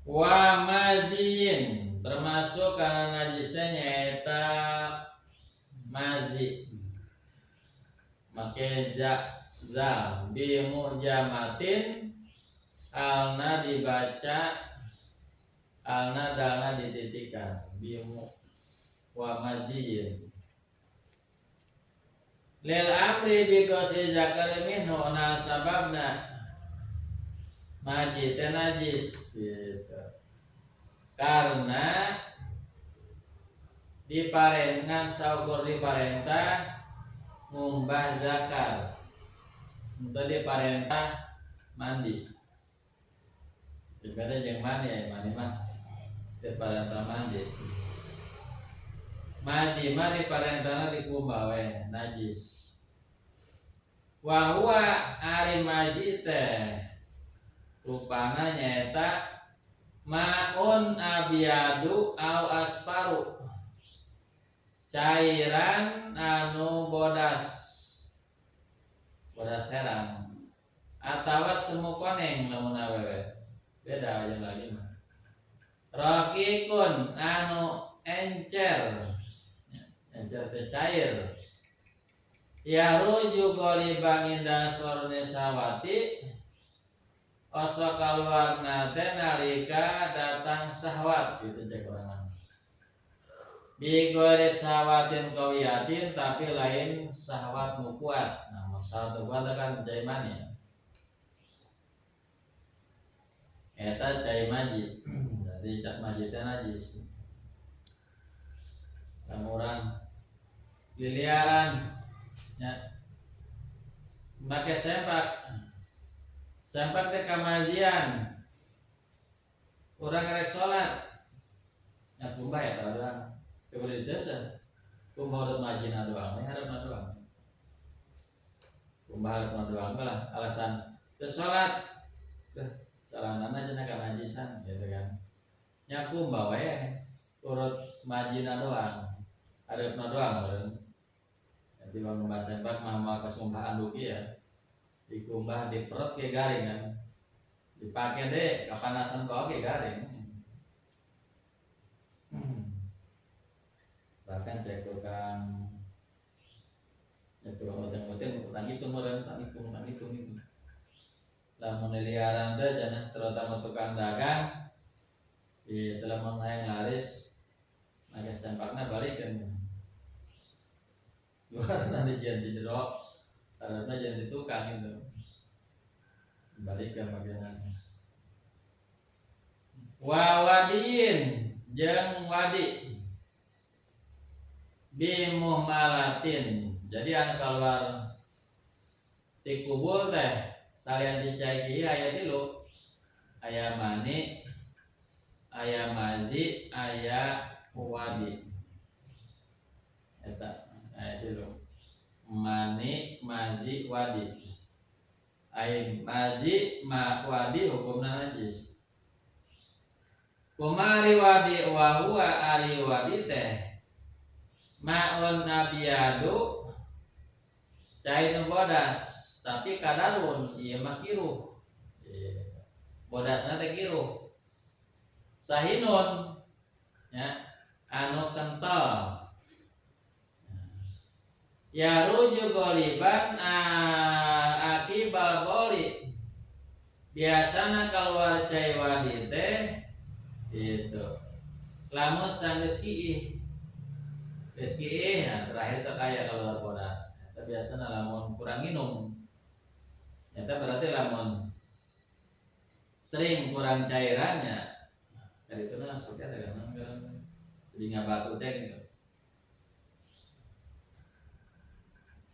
Wa mazin termasuk karena najisnya nyata mazi make za bi mujamatin alna dibaca alna dalna dititikan bimu wa mazin lil amri bi qasi zakar minhu na sababna maji najis gitu. Karena diparentkan saukur diparentah ngumbah zakar untuk diparentah mandi beda jeung mandi ya mandi mah diparentah mandi maji mah diparentahna dikumbah we najis wa huwa ari maji teh rupana nyaeta maun abiyadu au asparu cairan anu bodas herang atawa semu koneng lamun awewe beda aja lagi mah rakikun anu encer teh cair ya ruju goliban indah sorne sawati oso kaluar nate nalika datang syahwat gitu cek orang bigore syahwatin kawiyatin tapi lain syahwat nu kuat. Nah masalah kuat kan cai mani eta cai maji jadi cak maji teh najis orang liliaran ya make sempak teh kamazian urang rek salat nya kumbah ya urang kemudian sesa kumbah hareup majina doang hareup doang kumbah hareup doang lah alasan teu salat teh calanana cenah kanajisan gitu kan nya kumbah we urut majina doang hareup doang meureun jadi bang sempak mah pas ngumbahan duki ya dikumbah di perut ke garing kan dipakai deh kapanasan kau ke garing bahkan cek tukang itu utang itu meren utang itu lamun liliaran teh jangan terutama tukang dagang di telepon yang laris maka sempakna balikan luar nanti jangan jerok karena jangan tukang itu balik ke bagian wawadin jeung wadi bimuhmalatin jadi anu keluar ti kubul teh salian dicai kieu aya tilu aya mani aya mazi aya wadi eta aya tilu mani mazi wadi ai mazi ma wadi hukumna najis kumari wadi wa huwa ari wadi teh maun abiyadu cair bodas tapi kadarun ieu mah kiruh bodasna teh kiruh sahinun ya anu kental ya rujuk goliban akibal boli biasana keluar cai wadi teh itu lamun sanggeus kiih geus kiih terakhir sakaya keluar bodas eta biasana lamun kurang minum eta berarti lamun sering kurang cairannya dari itu sok eta kan jadi ngabatu teh gitu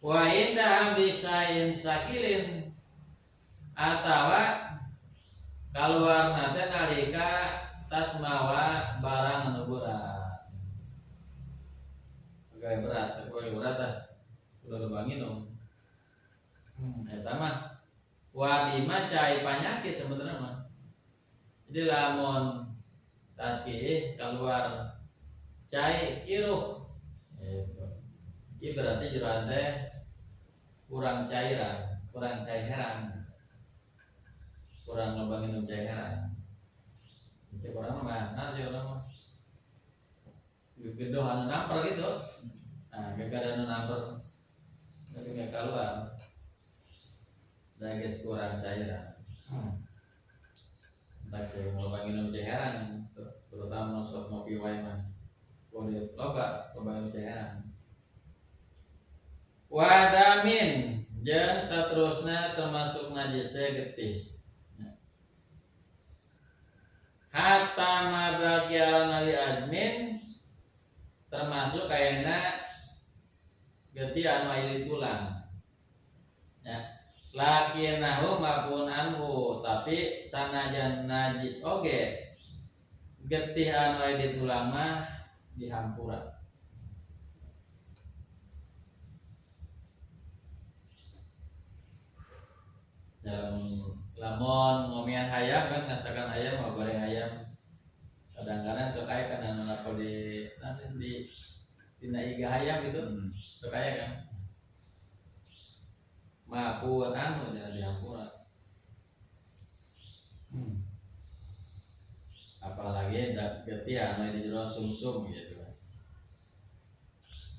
wa inda bisain sakilin atawa kaluar nate nalika tas mawa barang anu berat agak berat udah lebangin dong eta mah wadi mah cai penyakit sebenarnya mah jadi lamun tas kieu keluar cai kiruh ieu berarti jeroan teh kurang cairan kurang cairan kurang lebang minum cairan cek orang mah mana cek orang mah gedoh anu nampar gitu. Nah gegada anu nampar tapi nggak keluar dan guys kurang cairan. Tak saya mau minum cairan terutama sok ngopi wae mah boleh loba minum cairan. Wadamin jeung saterusna termasuk najisnya getih. Hatta mabaki ala nawi azmin termasuk kayaknya getih anu iri tulang. Ya. Lakinahu mapun anhu tapi sanajan najis oge getih anu iri tulang mah dihampura. Dalam lamun ngomian hayam kan ngasakan ayam mau goreng ayam kadang-kadang sok aya kan anu lapor di nanti di tina iga hayam gitu sok aya kan mapun anu jangan dihampura. Apalagi getih anu di jero sumsum gitu kan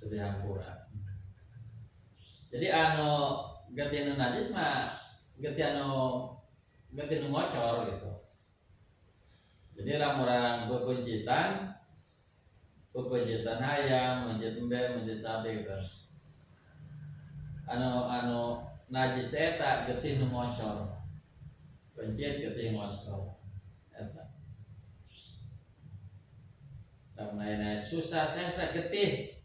itu dihampura. Jadi anu getih anu najis mah getih anu ngocor gitu. Jadi lamun orang bepencitan ayam, mencit embe, mencit sapi gitu. Anu najis eta getih nu ngocor. Pencit getih ngocor. Eta. Lamun susah sesa getih.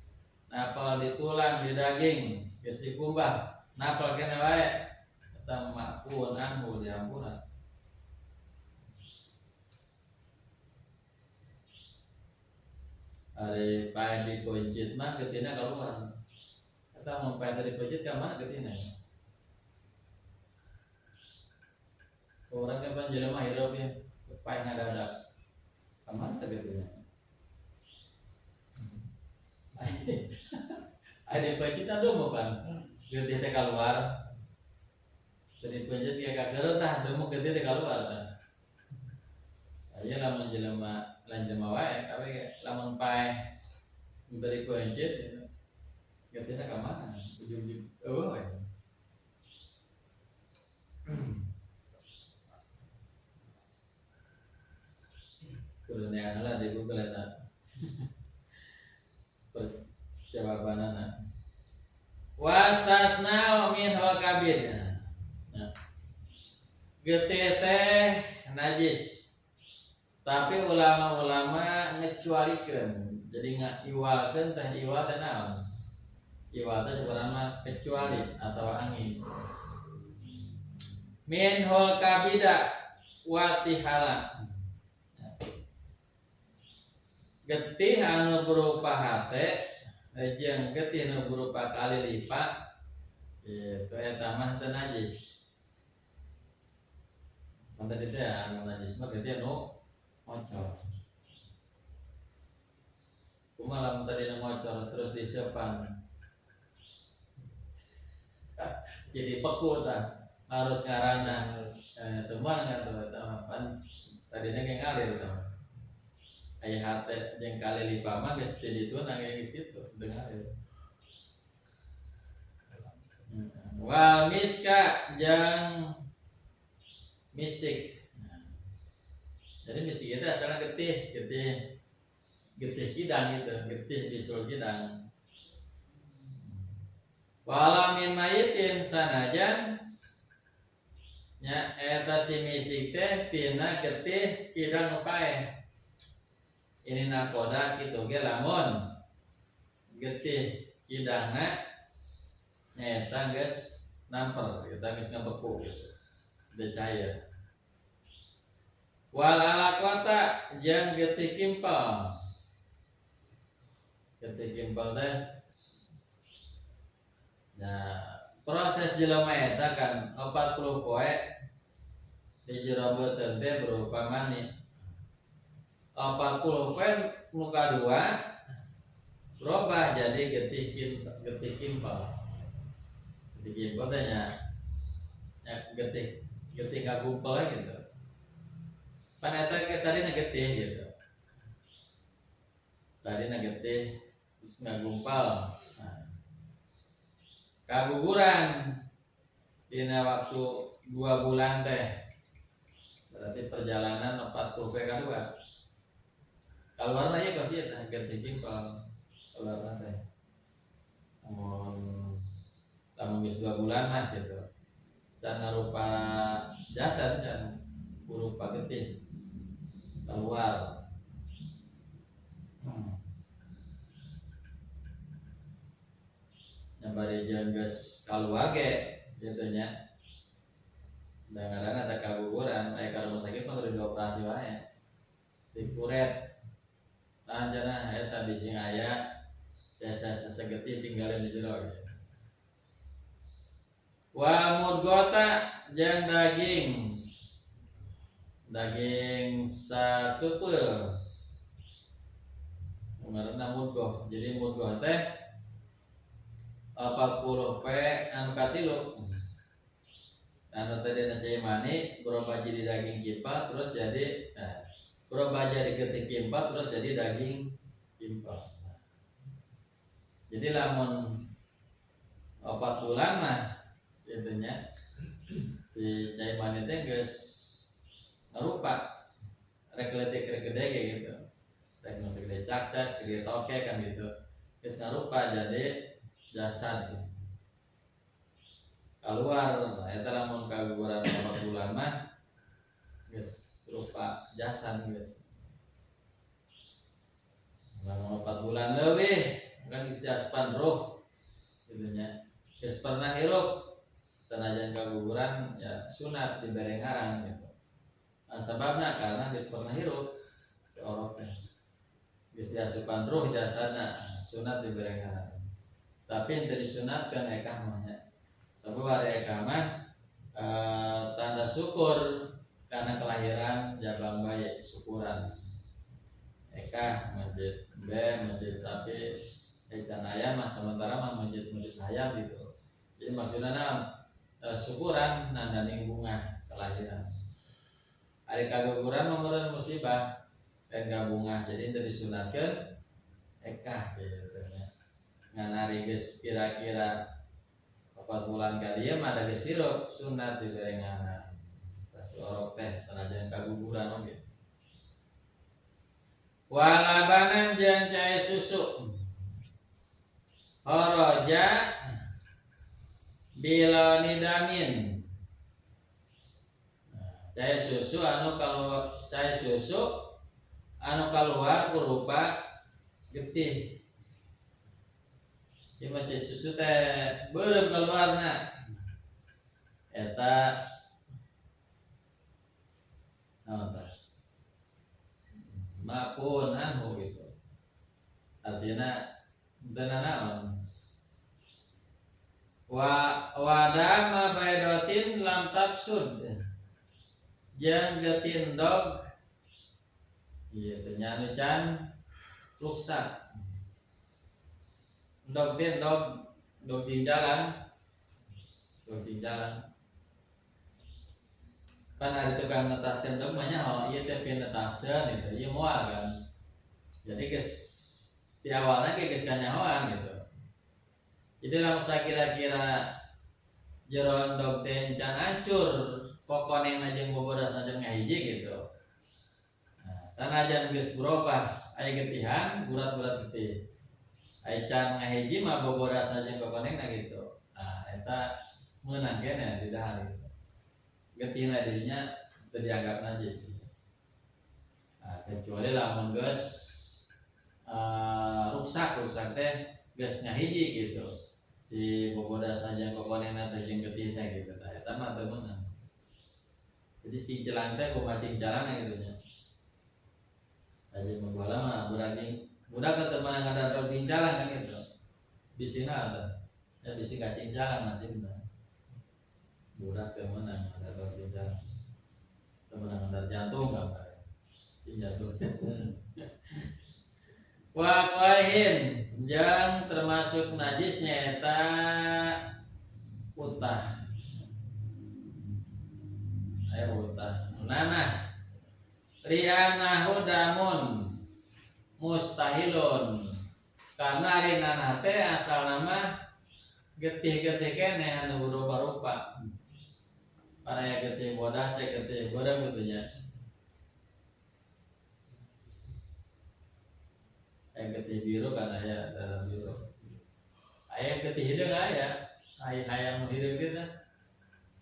Napal di tulang, di daging, geus dikumbah, napal kene wae. Eta makun anhu dihampura. Ari pae dipencit mah getihna keluar. Eta mun pae dipencit ka mana getihna? Orang kapan jelema hirup ya, pae ngadadak. Ka mana getihna? Ari dipencit aduh kan. Getih teh keluar. Jadi pencit ya kageur tah, demu getih teh keluar tah. Aya lamun jelema wae tapi lamun pae dari pencit getihna ka mana ujug-ujug eueuh we. Kudu neangan di Google eta jawabanana wastasna min hal kabid. Getih teh najis tapi ulama-ulama ngecualikeun jadi iwalkeun teh iwal teh naon? Iwal teh sebenarnya kecuali atau angin. Min hol kabida watihala. Getih anu berupa hate jeung getih anu berupa kali lipat itu eta mah teu najis. Mantap teh anu najis mah getih anu ngocor. Kumaha tadi ngocor terus disepan. Jadi beku tah harus ngarana teman kan tuh pan tadinya kayak ngalir tuh. Aya hate jeung kali lipat mah geus di ditu nanging geus kitu dengar. Wal miska jeung misik. Jadi misik itu asalnya getih kidang gitu, getih bisul kidang. Walamin mayitin sanajan nya eta si misik teh tina getih kidang pae. Ini nakoda kitu ge lamun getih kidangna eta geus nampel, eta geus ngabeku gitu. Teu cair. Wal alaqata jeung getih kimpel. Getih kimpel teh nah proses jelema eta kan 40 poe di jero beuteung teh berupa mani. 40 poe muka 2 berubah jadi getih kimpel. Getih kimpel teh nya getih kagumpel gitu. Pan eta ke tadi getih gitu. Tadi getih terus ngagumpal. Nah, kaguguran dina waktu 2 bulan teh. Berarti perjalanan 40 PK2. Keluar aja kok sih eta getih gimpal. Keluar teh. Lamun geus 2 bulan lah gitu. Can ngarupa jasad kan berupa getih keluar. Bari jeung geus kaluar ge gitu nya. Kadang-kadang ada kaguguran, aya ka rumah sakit mah kudu dioperasi wae. Dikuret. Anjana eta bisi aya segetih tinggalin di jero gitu. Wa mudghota jeung daging sakepeul. Ngaranna mudghah. Jadi mudghah teh 40 P anu katilu. Anu tadi cai mani berubah jadi daging kimpal terus jadi berubah jadi getih kimpal terus jadi daging kimpal. Jadi lamun 4 bulan mah gitu nya si cai mani teh geus ngarupa rek leutik rek gede kayak gitu. Rek nu segede cak-cak, segede toke kan gitu. Geus ngarupa jadi jasad keluar. Eta lamun kaguguran 4 bulan mah geus rupa jasad geus. Lamun 4 bulan leuwih kan isi aspan roh gitu nya. Geus pernah hirup sanajan kaguguran ya sunat dibere ngarang gitu. Sababna karena geus pernah hirup si orok teh. Geus diasupan roh jasadna sunat dibere ngarang. Tapi yang disunatkan ekah mah sebab hari ekah mah tanda syukur karena kelahiran jabang bayi syukuran. Ekah masjid B, masjid sapi, ecan ayam mah sementara mah masjid ayam gitu. Jadi maksudnya syukuran nandani bunga kelahiran. Hari kaguguran nomor musibah dan bunga. Jadi itu disunatkan ekah gitu. Nganari geus kira-kira 4 bulan kalieu mah ada geus sirup sunat diberengan. Tas orok teh sanajan kaguguran oge. Walabanan jeung cai susu. Horoja bilonidamin. Cai susu anu keluar berupa getih. Ieu mah susu teh beureum keluarna. Eta naon tah? Mapun anu gitu. Artinya teu naon. Wadama baidotin lam tafsud. Jeung getindog ieu teh nya anu can ruksak. Dog jinjalan kan ada tukang netaskeun dog mah nya ieu teh penetaskeun gitu ieu moal kan. Jadi geus di awalna ge geus kanyahoan gitu. Jadi lamun sakira-kira jeroan dog teh can hancur kokonena jeung bobodas jeung ngahiji gitu. Nah, sanajan geus berubah aya getihan burat-burat getih. Can ngahiji mah bobodas jeung kokonena gitu. Nah, eta meunang kene di dahar gitu. Getihna dirinya teu dianggap najis. Nah, kecuali lamun geus ruksak teh geus ngahiji gitu. Si bobodas jeung kokonena teh jeung getih teh gitu. Nah, eta mah teu meunang. Jadi cincilan teh kumaha cincalanna gitu nya. Jadi membola mah berarti budak ketemuan yang ada dog cincalan kan gitu. Bisina ada. Ya bisi ka cincalan masih benar. Budak ketemuan yang ada dog cincalan. Temuan ada jantung enggak Pak? Jantung. Wa qahin yang termasuk najisnya eta utah. Ayo utah. Nanah rianahu damun mustahilun karena rinana teh asal nama getih-getih keneh anu rupa-rupa pada ya getih bodas saya getih bodas gitu nya yang getih biru kan aya dalam biru aya getih hideung aya hayang hideung kita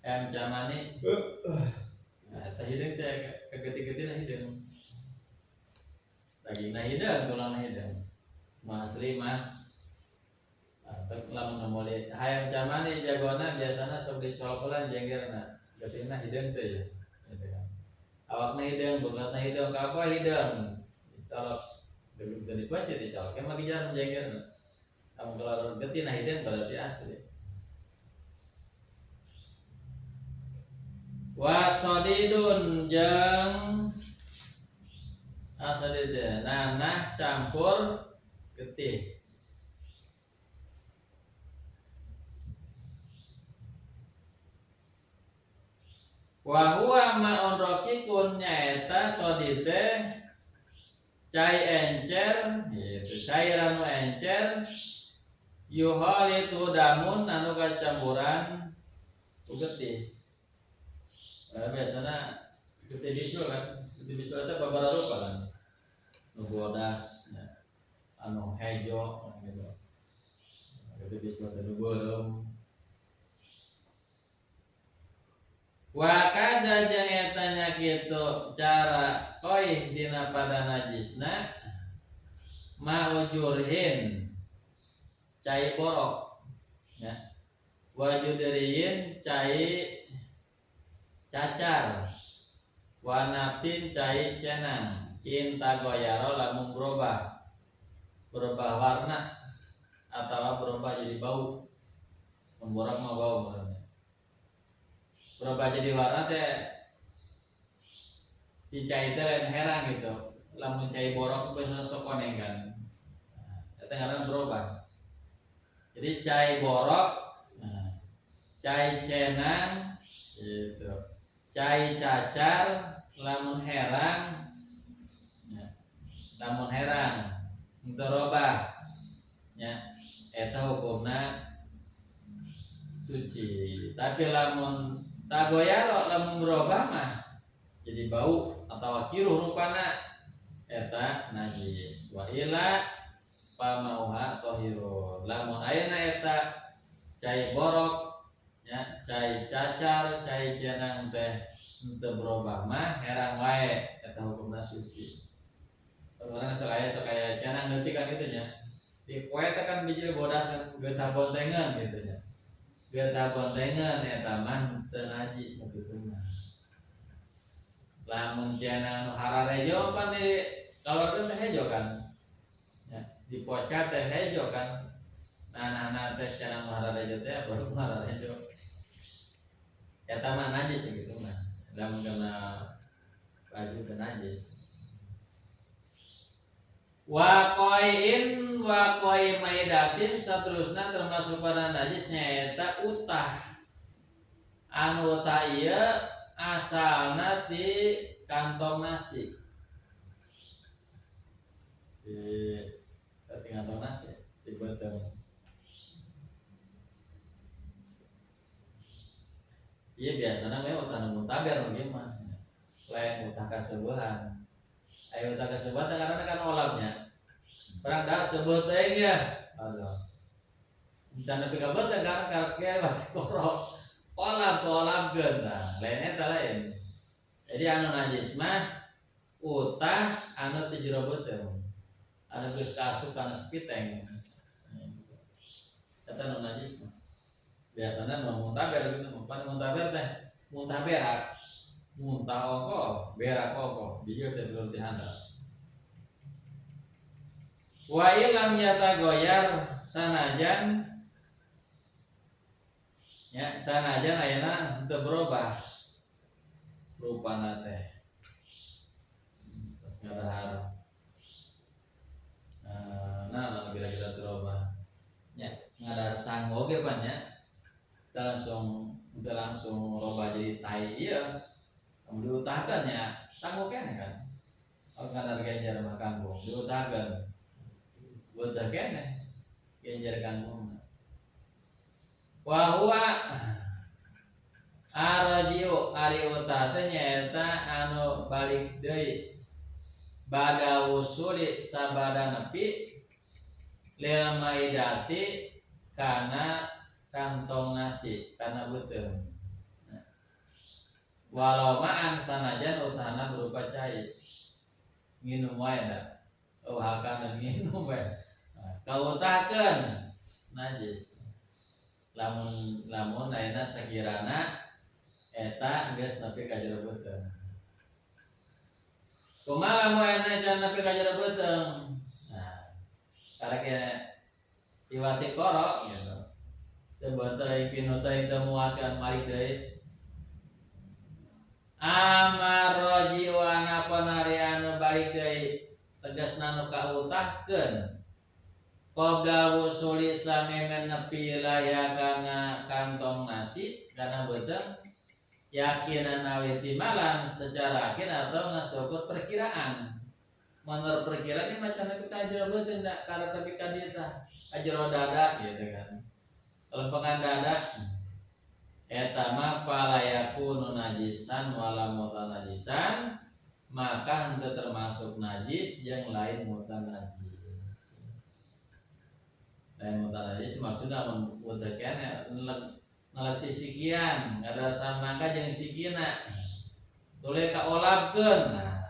ayam camani nah eta hideung teh kegetih-getihna hideung dagingna hideung tulangna hideung mah asli mah lamun moali hayam camani jagona biasana sok dicolok-colan jenggerna getihna hideung teh ya gitu kan awakna hideung beugatna hideung ka apa hideung dicolok dari baca dicolok emang jarang jenggerna kamu kalau getihna hideung berarti asli wasodidun jeung asadide nanah campur getih wa huwa ma'un raqiqun nyaeta sodite cai encer gitu cairan encer yuhalitu damun anu kacampuran ku getih biasana getih bisul kan getih bisul itu babara rupa kan nu bodas anu hejo gitu getih bisul teh nu beureum wa kada jeung eta nya kitu cara qoih dina pada najisna ma'ujurhin cai borok ya wajudriin cai cacar wanaptin cai cenang intagoyaro lamun berubah warna atau berubah jadi bau memborok mah bau berubah jadi warna teh si cai teh lain herang gitu lamun cai borok biasanya sok koneng kan eta ngaran berubah jadi cai borok cai cenang gitu cai cacar lamun herang itu robah ya eta hukumna suci tapi lamun tagoyaro lamun berubah mah jadi bau atau kiruh rupana eta najis wa ila pamauha tahirun lamun ayeuna eta cai borok ya cai cacar cai cenang teh henteu berubah mah herang wae eta hukumna suci orang sekaya cenang leutik kan kitu nya di poe teh kan biji bodas kan geutah bontengan kitu nya geutah bontengan eta mah teu najis sakituna lamun cenang hararejo pan di kalorkeun teh hejo kan ya di poca teh hejo kan nah teh cenang hararejo teh baru hararejo eta mah najis gitu mah lamun kena baju teh najis wa qoi maidatin saterusna termasuk pada najis nyaeta utah anu utah ieu asalna di kantong nasi di kantong nasi di beuteung iya biasanya memang utah nu muntaber bagaimana lain utah kaseueuhan aya utah kaseueuhan karena kan olamnya perang dah sebut teh ya aduh dan nepi ka beuteung karena karek batik korok olam geuna lain eta lain jadi anu najis mah utah anu teu jero beuteung anu geus kaasup kana spiteng eta anu najis mah biasana nu muntaber gitu pan muntaber teh muntah berak muntah ongko berak ongko bijeu teh belum dihandap wa ilam yatagoyar sanajan ya sanajan ayeuna teu berubah rupana teh terus ngadahar nah kira-kira berubah ya ngadahar sanggo ge pan ya kita langsung robah jadi tai ieu diutahkan ya sanggo kene kan kana genjer mah kangkung diutahkeun beuteuh keneh genjer kangkung wa huwa arajiu ari utah teh nyaeta anu balik deui bada wusuli sabada nepi lil maidati kana kantong nasi kana beuteung walau ma'an sanajan utahna berupa cai nginum wae da hakana nginum wae kautahkeun najis lamun ayeuna sakirana eta geus nepi ka jero beuteung kumaha lamun ayeuna can nepi ka jero beuteung nah karek iwati koro gitu sebeteuy pinu teh teu muatkeun malik deui amaroji wana panari anu balik deui tegasna nu kautahkeun qabla wusuli samemen nepi layakana kantong nasi kana beuteung yakinan awi timalan secara yakin atau ngasokot perkiraan menurut perkiraan ini macam itu kajero beuteung da karena tapi ka dieu tah kajero dada gitu kan lempengan dada eta mah fala yakunu najisan wala mutanajisan maka henteu termasuk najis yang lain mutanajis. Lain mutanajis maksudnya mun beuteung keneh nalek sisikian ngada samangka jeung sikina tuluy kaolabkeun nah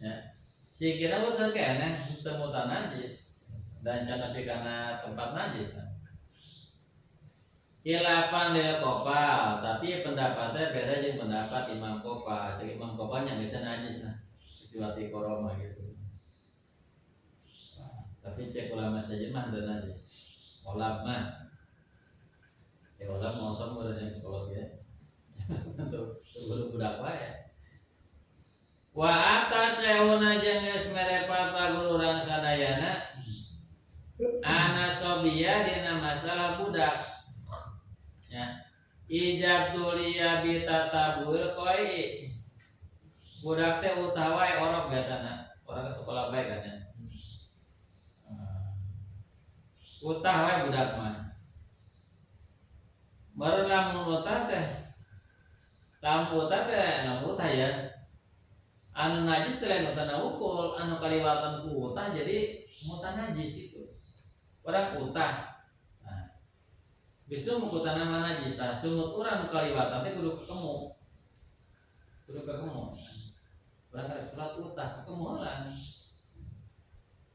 ya sikina beuteung keneh henteu mutanajis dan can nepi kana tempat najis kan khilafan lil Qopal tapi pendapatnya beda jeung pendapat Imam Qopal. Cek Imam Qopal nya bisa najis nah istiwati koroma gitu. Tapi cek ulama saja mah teu najis. Olap mah ya olap mau som urang yang sekolah ya. Tuh budak wae. Wa atas seuna jeung geus merepata guru urang sadayana ana sobiya dina masalah budak ya ijatulia bitatabul koi budak teh utah wae orok biasana orang ke sekolah baik kan ya utah wae budak mah baru lamun utah teh lamun utah teh lamun utah ya anu najis selain utah ukul anu kaliwatan ku utah jadi utah najis itu orang utah Bisnu muku tanaman najis tah sumut urang kaliwatan teh kudu ketemu. Urang karek surat utah ketemu lah.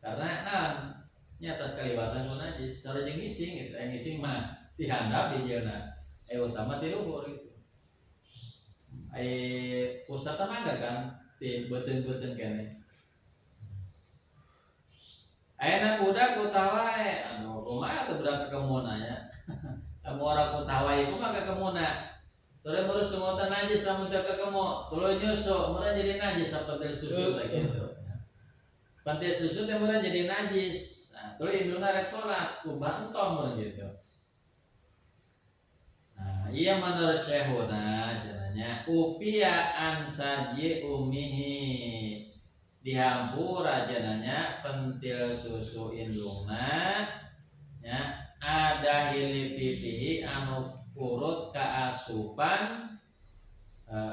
Karena nya atas kaliwatan ku najis, sore jeung ngising gitu. Ngising mah dihandap di jeuna. Utama ti luhur gitu. Pusat mah kan ti beuteung-beuteung keneh. Ayeuna budak utah wae, anu kumaha teh budak kemuna nya. Kamu orang putawai itu mah kekemuna. Terus semua najis lamun teu kekemu, tuluy nyusu, meureun jadi najis saperti susu teh gitu. Panti susu teh meureun jadi najis. Nah, tuluy induna rek salat, kubah entong meureun gitu. Nah, iya menurut Syekhuna jenanya ufiya an saji umihi. Dihampura jenanya pentil susu indungna ya ada hilipitihi anu urut kaasupan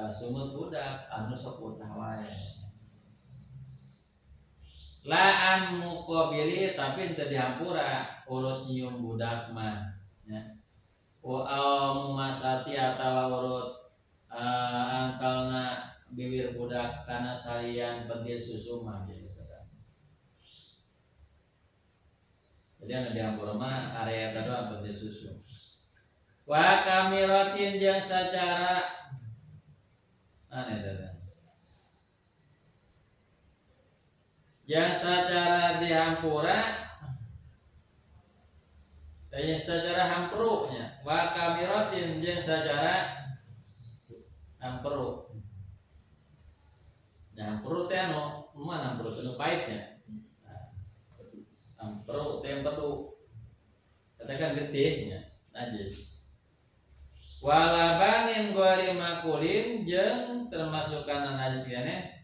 sumut budak anu sok utah wae laan muqabili tapi teu dihampura urut nyium budak mah ya masati atawa urut angkalna bibir budak kana salian pentil susu mah gitu. Jadi anu dihampura mah area eta doang pentil susu. Wa kamiratin jeung sacara aneh teh. Yang sacara dihampura yang secara hamprunya wa kamiratin jeung sacara hampru. Nah, hampru teh anu mana hampru teh paitnya. Hampru teh empedu. Katakan getihnya najis. Walabanin gori makulin jeung termasuk kana najis keneh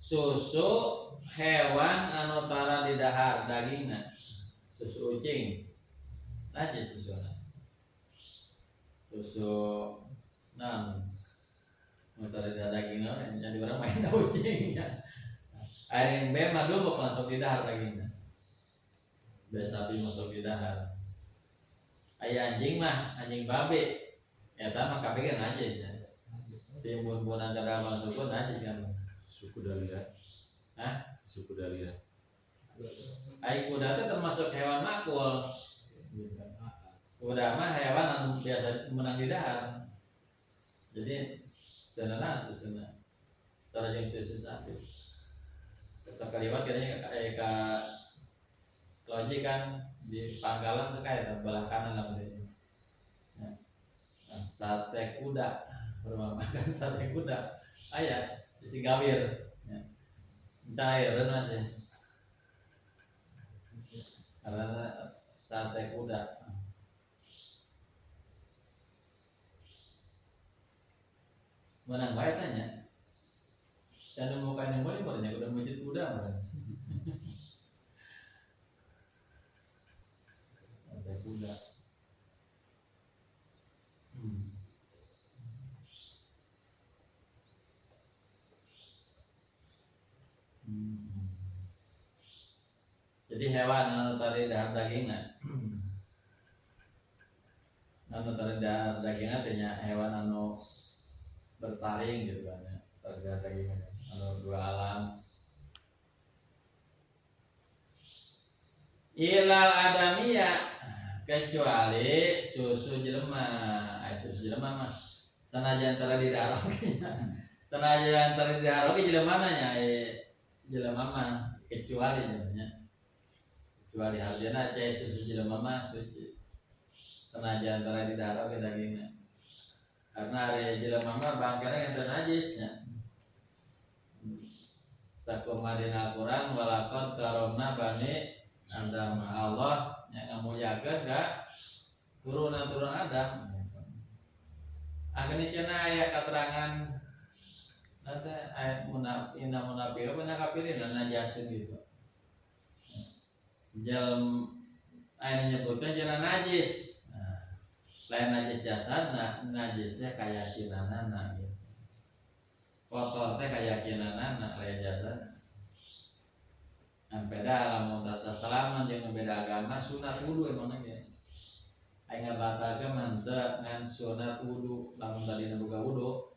susu hewan anu tara di dahar dagingna, susu ucing najis susuna, susu non anu tara di dahar dagingna jadi orang main ucing ya. Air embe mah dulu masuk di dahar dagingna, biasa sapi masuk di dahar. Aya anjing mah anjing babe, eta mah kabeh najis ya. Timbun-timbun antara masuk pun najis kan. Suku Dalia. Hah? Suku Dalia. Ai kuda itu termasuk hewan makul. Kuda mah hewan anu biasa menang di dahar. Jadi danana susuna. Cara jeung susu sapi. Terus kaliwat katanya ka loji kan di Pangkalan tuh kayak belah kanan lah berarti. Nah, sate kuda, rumah makan sate kuda. Ayah, sisi gawir. Ya. Cair mas ya. Karena sate kuda. Menang baik tanya. Dan nemukan yang boleh banyak udah mujud kuda kan. Sate kuda. Jadi hewan anu tadi dahar dagingna. Anu tadi dahar dagingna tanya hewan anu bertaring gitu kan ya. Dahar dagingna anu dua alam. Ilal adamiyah kecuali susu jelema. Susu jelema mah sanajan tara di dahar sanajan tara di dahar oge jelema nya jelema mah kecuali namanya. Kecuali harjana cai susu jelema mah suci. Sanajan tara di dahar oge dagingna. Karena ari jelema mah bangkana yang najisnya. Sakumadina Al-Qur'an walaqad karomna bani Adam, Allah yang ngamuliakeun ka turun Adam. Akhirnya cenah aya keterangan nanti ayat munafiq benar kafirin dan najasun gitu. Jalem ayat menyebutkan jangan najis. Nah, lain najis jasad, najisnya keyakinanana gitu. Kotor teh keyakinanana lain jasad. Beda lamun tasa salaman jeung beda agama sunat wudu emang ge. Aing ngabatalkeun mantep ngan sunat wudu lamun tadi boga wudu.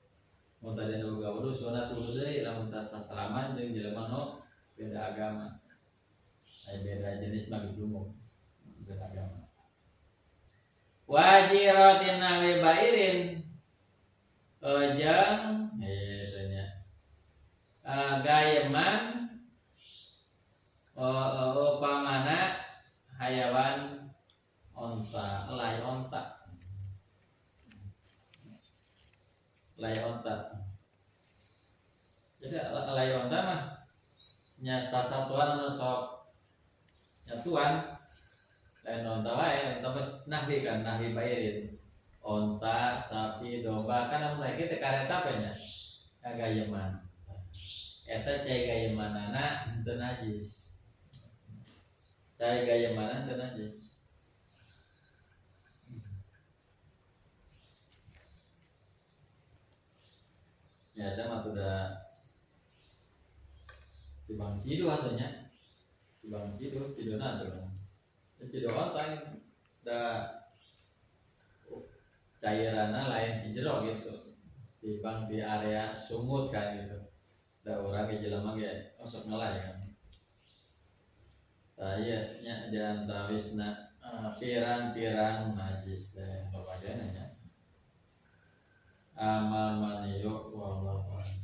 Mun tadi boga wudu sunat wudu deui lamun tasa salaman jeung jelema nu beda agama. Aya beda jenis bagi lumuk beda agama. Wajiratin nawi bairin jeung tanya gayeman upamana hayawan onta, lay onta. Jadi lay onta mah nya sasatuan anu sok nyatuan lain onta wae, tapi nahwi kan nahwi bairin. Onta, sapi, domba kan anu lagi teh kareta apa nya? Gayeman. Eta cai gayemanana henteu najis. Cai gayemanan teu najis. Ya ada mah udah tibang cidu atunya. Tibang cidu, cidona atuh. Cidu onta da cairanna lain di jero gitu. Tibang di area sumut kan gitu. Da urang ge jelema ge osok ngelay kan. Taya nya diantawisna pirang-pirang najis teh babagana nya. Amal maniyo wallahu a'lam.